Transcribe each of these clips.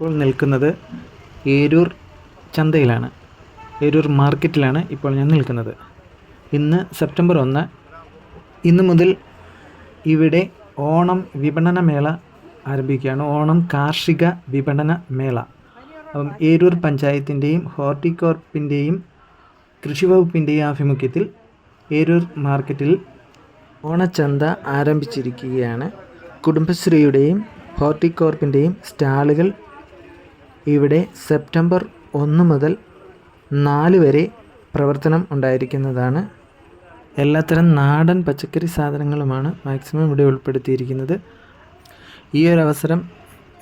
ഇപ്പോൾ നിൽക്കുന്നത് ഏരൂർ ചന്തയിലാണ്. ഏരൂർ മാർക്കറ്റിലാണ് ഇപ്പോൾ ഞാൻ നിൽക്കുന്നത്. ഇന്ന് സെപ്റ്റംബർ 1. ഇന്ന് മുതൽ ഇവിടെ ഓണം വിപണന മേള ആരംഭിക്കുകയാണ്. ഓണം കാർഷിക വിപണന മേള. അപ്പം ഏരൂർ പഞ്ചായത്തിൻ്റെയും ഹോർട്ടികോർപ്പിൻ്റെയും കൃഷി വകുപ്പിൻ്റെയും ആഭിമുഖ്യത്തിൽ ഏരൂർ മാർക്കറ്റിൽ ഓണച്ചന്ത ആരംഭിച്ചിരിക്കുകയാണ്. കുടുംബശ്രീയുടെയും ഹോർട്ടികോർപ്പിൻ്റെയും സ്റ്റാളുകൾ ഇവിടെ സെപ്റ്റംബർ 1 മുതൽ 4 വരെ പ്രവർത്തനം ഉണ്ടായിരിക്കുന്നതാണ്. എല്ലാത്തരം നാടൻ പച്ചക്കറി സാധനങ്ങളുമാണ് മാക്സിമം ഇവിടെ ഉൾപ്പെടുത്തിയിരിക്കുന്നത്. ഈ ഒരു അവസരം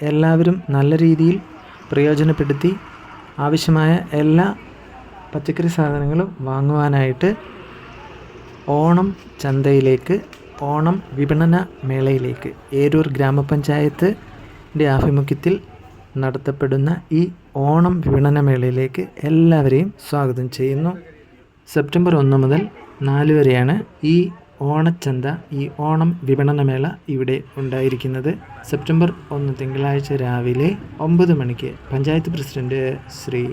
എല്ലാവരും നല്ല രീതിയിൽ പ്രയോജനപ്പെടുത്തി ആവശ്യമായ എല്ലാ പച്ചക്കറി സാധനങ്ങളും വാങ്ങുവാനായിട്ട് ഓണം ചന്തയിലേക്ക്, ഓണം വിപണന മേളയിലേക്ക് ഏരൂർ ഗ്രാമപഞ്ചായത്തിൻ്റെ ആഭിമുഖ്യത്തിൽ നടത്തപ്പെടുന്ന ഈ ഓണം വിപണന മേളയിലേക്ക് എല്ലാവരെയും സ്വാഗതം ചെയ്യുന്നു. സെപ്റ്റംബർ 1 മുതൽ 4 വരെയാണ് ഈ ഓണച്ചന്ത, ഈ ഓണം വിപണനമേള ഇവിടെ ഉണ്ടായിരിക്കുന്നത്. സെപ്റ്റംബർ 1 തിങ്കളാഴ്ച രാവിലെ 9 മണിക്ക് പഞ്ചായത്ത് പ്രസിഡന്റ് ശ്രീ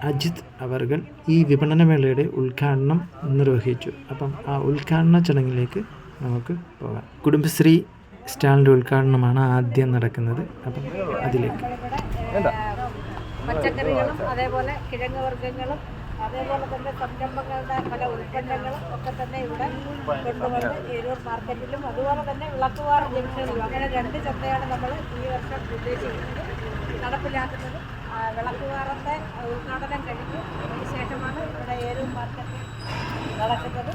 അജിത് അവർകൾ ഈ വിപണനമേളയുടെ ഉദ്ഘാടനം നിർവഹിച്ചു. അപ്പം ആ ഉദ്ഘാടന ചടങ്ങിലേക്ക് നമുക്ക് പോകാം. കുടുംബശ്രീ സ്റ്റാളിൻ്റെ ഉദ്ഘാടനമാണ് ആദ്യം നടക്കുന്നത്. അപ്പം അതിലേക്ക് പച്ചക്കറികളും അതേപോലെ കിഴങ്ങ് വർഗ്ഗങ്ങളും അതേപോലെ തന്നെ സംരംഭങ്ങളുടെ പല ഉൽപ്പന്നങ്ങളും ഒക്കെ തന്നെ ഇവിടെ കൊണ്ടുവന്ന് ഏരൂർ മാർക്കറ്റിലും അതുപോലെ തന്നെ വിളക്കുവാർ ജംഗ്ഷനിലും അങ്ങനെ 2 ചന്തയാണ് നമ്മൾ ഈ വർഷം ഉദ്ദേശിക്കുന്നത് നടപ്പിലാക്കുന്നത്. വിളക്കുവാറത്തെ ഉദ്ഘാടനം കഴിഞ്ഞു. അതിനുശേഷമാണ് ഇവിടെ ഏരൂർ മാർക്കറ്റ് നടക്കുന്നത്.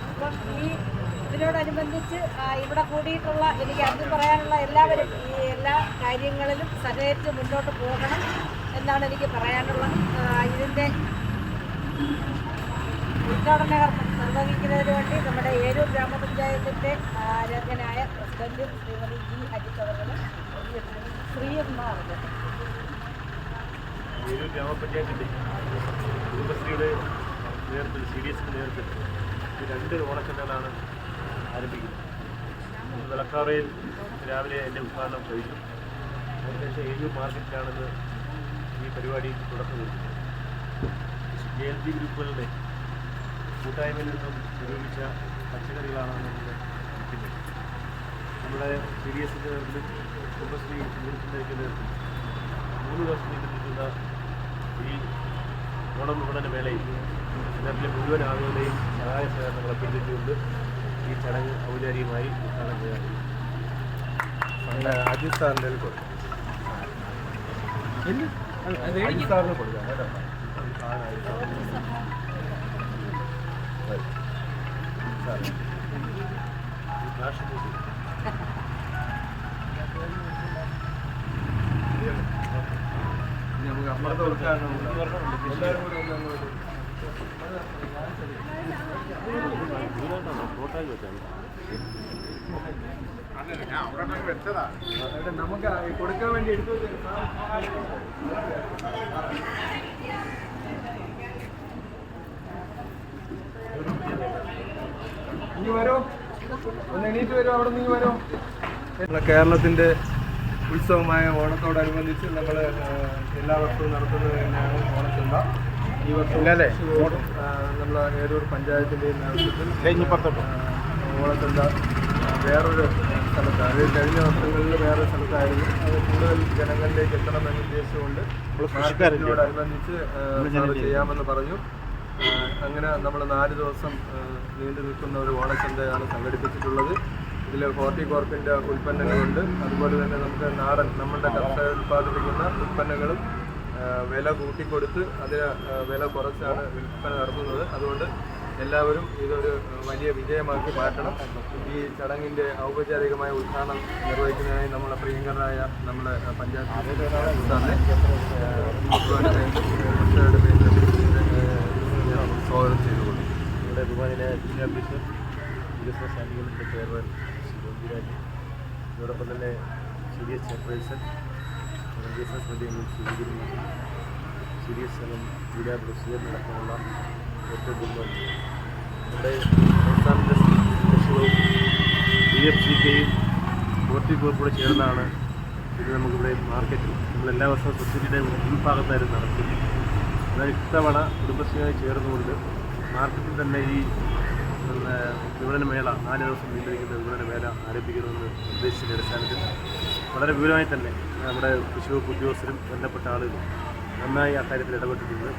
അപ്പം ഇതിനോടനുബന്ധിച്ച് ഇവിടെ കൂടിയിട്ടുള്ള എനിക്ക് ആദ്യം പറയാനുള്ള എല്ലാവരും ഈ എല്ലാ കാര്യങ്ങളിലും സഹകരിച്ച് മുന്നോട്ട് പോകണം എന്നാണ് എനിക്ക് പറയാനുള്ളത്. ഇതിൻ്റെ ഉദ്ഘാടന കർമ്മം നിർവഹിക്കുന്നതിന് വേണ്ടി നമ്മുടെ ഏരൂർ ഗ്രാമപഞ്ചായത്തിൻ്റെ ആരാധനായ പ്രസിഡന്റ് ശ്രീമതി ജി അജിത് അവർ ഏരൂർ ഗ്രാമപഞ്ചായത്തിൻ്റെ കുടുംബശ്രീയുടെ നേതൃത്വത്തിൽ CDS നേതൃത്വത്തിൽ 2 ഓണച്ചന്തകളാണ് ആരംഭിക്കുന്നത്. വിളക്കാറയിൽ രാവിലെ എൻ്റെ ഉദ്ഘാടനം കഴിഞ്ഞു. അതിനുശേഷം ഏരൂർ മാർക്കറ്റിലാണെന്ന് ഈ പരിപാടി തുടക്കം കുറിച്ചത്. JLG ഗ്രൂപ്പുകളുടെ കൂട്ടായ്മയിൽ നിന്നും ഉപയോഗിച്ച പച്ചക്കറികളാണ് നമ്മുടെ വിൽക്കുന്നത്. നമ്മുടെ CDSൻ്റെ നേതൃത്വത്തിൽ കുടുംബശ്രീ ഗ്രൂപ്പിൻ്റെ നേതൃത്വത്തിൽ 3 ദിവസം നീണ്ടു നിൽക്കുന്ന ഈ ഓണം വിപണന വേളയിൽ കേരളത്തിലെ മുഴുവൻ ആളുകളുടെയും സഹായ സഹകരണങ്ങൾ അഭ്യർത്ഥിച്ചുകൊണ്ട് ഈ ചടങ്ങ് ഔപചാരികമായി ഉദ്ഘാടനം ചെയ്യാറുണ്ട്. അജിത് സാറിൻ്റെ അജിത് സാറിന് കൊടുക്കാം കേട്ടോ. നമുക്ക് അപ്പുറത്തെ ഉദ്ഘാടനം എല്ലാവരും കൂടെ ഒന്നങ്ങോട്ട് ഫോട്ടോയിൽ വെച്ചാണ്. നമുക്ക് കൊടുക്കാൻ വേണ്ടി എടുത്തു ഇനി വരോ, ഒന്ന് എണീറ്റ് വരും. അവിടെ നിന്ന് വരോ. കേരളത്തിൻ്റെ ഉത്സവമായ ഓണത്തോടനുബന്ധിച്ച് നമ്മൾ എല്ലാ വർഷവും നടത്തുന്നത് തന്നെയാണ് ഓണച്ചന്ത. ഈ വർഷം നമ്മൾ ഏരൂർ പഞ്ചായത്തിൻ്റെയും നേതൃത്വത്തിൽ ഓണച്ചന്ത വേറൊരു സ്ഥലത്ത്, അതായത് കഴിഞ്ഞ വർഷങ്ങളിൽ വേറൊരു സ്ഥലത്തായിരുന്നു. അത് കൂടുതൽ ജനങ്ങളിലേക്ക് എത്തണമെന്ന് ഉദ്ദേശിച്ചുകൊണ്ട് മാർക്കറ്റിനോടനുബന്ധിച്ച് ചെയ്യാമെന്ന് പറഞ്ഞു. അങ്ങനെ നമ്മൾ 4 ദിവസം നീണ്ടു നിൽക്കുന്ന ഒരു ഓണച്ചന്തയാണ് സംഘടിപ്പിച്ചിട്ടുള്ളത്. ഇതിൽ ഹോർട്ടികോർപ്പിൻ്റെ ഉൽപ്പന്നങ്ങളുണ്ട്. അതുപോലെ തന്നെ നമുക്ക് നാടൻ നമ്മളുടെ കർഷകർ ഉൽപ്പാദിപ്പിക്കുന്ന ഉൽപ്പന്നങ്ങളും വില കൂട്ടിക്കൊടുത്ത് അതിന് വില കുറച്ചാണ് വിൽപ്പന നടത്തുന്നത്. അതുകൊണ്ട് എല്ലാവരും ഇതൊരു വലിയ വിജയമാക്കി മാറ്റണം. ഈ ചടങ്ങിൻ്റെ ഔപചാരികമായ ഉദ്ഘാടനം നിർവഹിക്കുന്നതിനായി നമ്മളെ പ്രിയങ്കരായ നമ്മുടെ പഞ്ചായത്ത് സാറിനെ സ്വാഗതം ചെയ്തുകൊണ്ട് ഇവിടെ ബഹുമാനായ സീനിയർ ബിഷപ്പ് വികസന സ്റ്റാൻഡിംഗ് ചെയർമാൻ ശ്രീ ഗോപിരാജ്, ഇതോടൊപ്പം തന്നെ CDS ചെയർപേഴ്സൺ വികസന സമിതിയിൽ സ്വീകരിക്കുന്ന CDS ജില്ലാ പ്രസിഡന്റ് അടക്കമുള്ള ഏറ്റവും കൂടുതൽ നമ്മുടെ സംസ്ഥാനത്തെ കൃഷിയും DFCKയും ഹോർട്ടികോർപ്പും ചേർന്നാണ് ഇത് നമുക്കിവിടെ മാർക്കറ്റിൽ നമ്മളെല്ലാ വർഷവും സൊസൈറ്റിയുടെ ഉൾഭാഗത്തായിരുന്നു നടത്തും. എന്നാൽ ഇത്തവണ കുടുംബശ്രീയായി ചേർന്നുകൊണ്ട് മാർക്കറ്റിൽ തന്നെ ഈ വിപണന മേള 4 ദിവസം നീണ്ടിരിക്കുന്ന വിപണന മേള ആരംഭിക്കണമെന്ന് ഉദ്ദേശിച്ചതിൻ്റെ അടിസ്ഥാനത്തിൽ വളരെ വിപുലമായി തന്നെ നമ്മുടെ കൃഷി വകുപ്പ് ഉദ്യോഗസ്ഥരും ബന്ധപ്പെട്ട ആളുകളും നന്നായി അക്കാര്യത്തിൽ ഇടപെട്ടിട്ടുണ്ട്.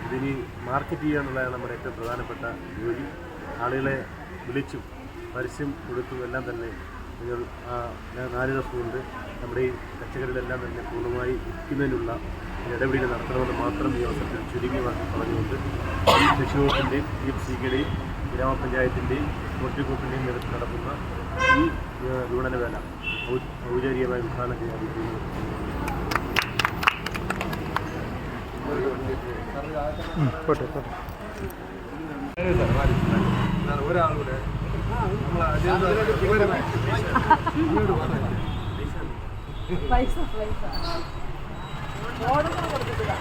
ഇതിനി മാർക്കറ്റ് ചെയ്യുക എന്നുള്ളതാണ് നമ്മുടെ ഏറ്റവും പ്രധാനപ്പെട്ട ജോലി. ആളുകളെ വിളിച്ചും പരസ്യം കൊടുത്തും എല്ലാം തന്നെ നിങ്ങൾ 4 ദിവസം കൊണ്ട് നമ്മുടെ ഈ പച്ചക്കറികളെല്ലാം തന്നെ പൂർണ്ണമായി വിൽക്കുന്നതിനുള്ള ഇടപെടൽ നടത്തണമെന്ന് മാത്രം ഈ അവസരത്തിൽ ചുരുങ്ങി പറഞ്ഞുകൊണ്ട് ഈ കൃഷി വകുപ്പിൻ്റെയും PFCയുടെയും ഗ്രാമപഞ്ചായത്തിൻ്റെയും ഹോർട്ടിക്കോപ്പിൻ്റെയും നേതൃത്വം നടത്തുന്ന ഈ വിപണന വേല ഔപചാരികമായി ഉദ്ഘാടനം ചെയ്യാതിരിക്കുന്നു. ഒരാളുടെ പൈസ ഓർഡർ കൊടുത്തിട്ടില്ല.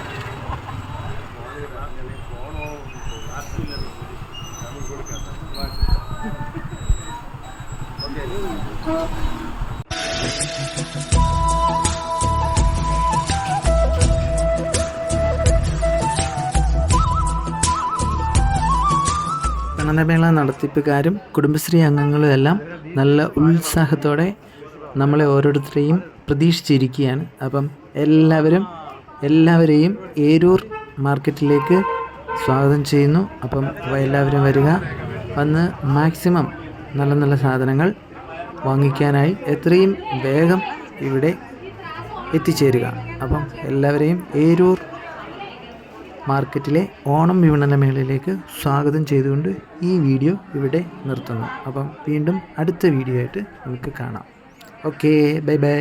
വിപണനമേള നടത്തിപ്പുകാരും കുടുംബശ്രീ അംഗങ്ങളും എല്ലാം നല്ല ഉത്സാഹത്തോടെ നമ്മളെ ഓരോരുത്തരെയും പ്രതീക്ഷിച്ചിരിക്കുകയാണ്. അപ്പം എല്ലാവരെയും ഏരൂർ മാർക്കറ്റിലേക്ക് സ്വാഗതം ചെയ്യുന്നു. അപ്പം എല്ലാവരും വന്ന് മാക്സിമം നല്ല നല്ല സാധനങ്ങൾ വാങ്ങിക്കാനായി എത്രയും വേഗം ഇവിടെ എത്തിച്ചേരുക. അപ്പം എല്ലാവരെയും ഏരൂർ മാർക്കറ്റിലെ ഓണം വിപണനമേളയിലേക്ക് സ്വാഗതം ചെയ്തുകൊണ്ട് ഈ വീഡിയോ ഇവിടെ നിർത്തുന്നു. അപ്പം വീണ്ടും അടുത്ത വീഡിയോ ആയിട്ട് നമുക്ക് കാണാം. Okay, bye bye.